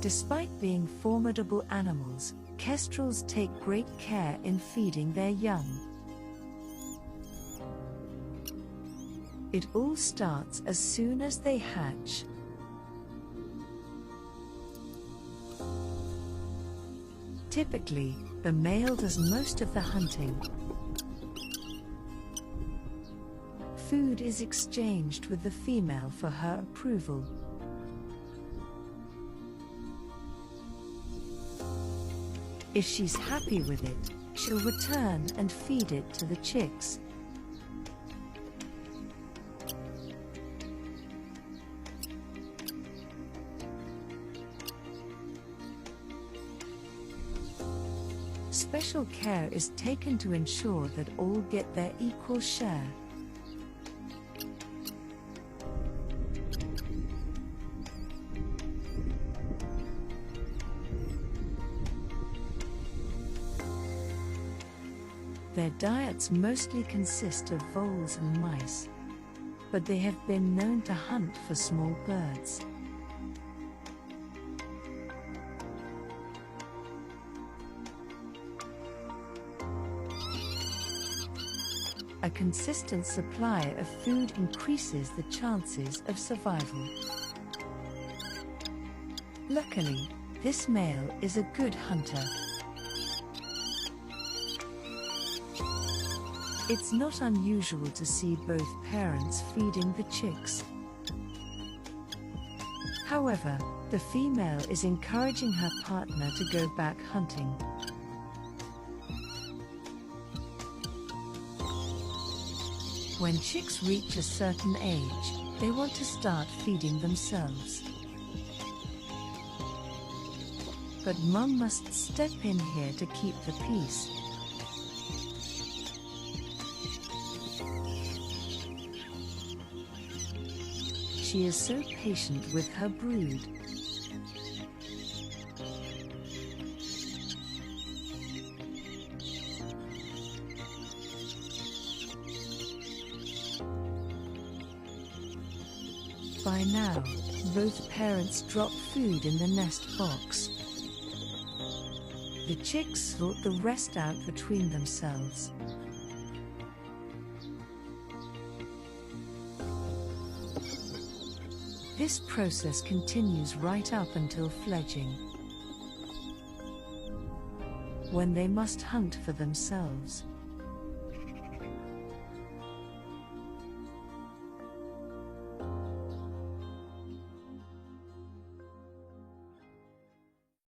Despite being formidable animals, kestrels take great care in feeding their young. It all starts as soon as they hatch. Typically, the male does most of the hunting. Food is exchanged with the female for her approval. If she's happy with it, she'll return and feed it to the chicks. Special care is taken to ensure that all get their equal share. Their diets mostly consist of voles and mice, but they have been known to hunt for small birds. A consistent supply of food increases the chances of survival. Luckily, this male is a good hunter. It's not unusual to see both parents feeding the chicks. However, the female is encouraging her partner to go back hunting. When chicks reach a certain age, they want to start feeding themselves. But Mum must step in here to keep the peace. She is so patient with her brood. By now, both parents drop food in the nest box. The chicks sort the rest out between themselves. This process continues right up until fledging, when they must hunt for themselves.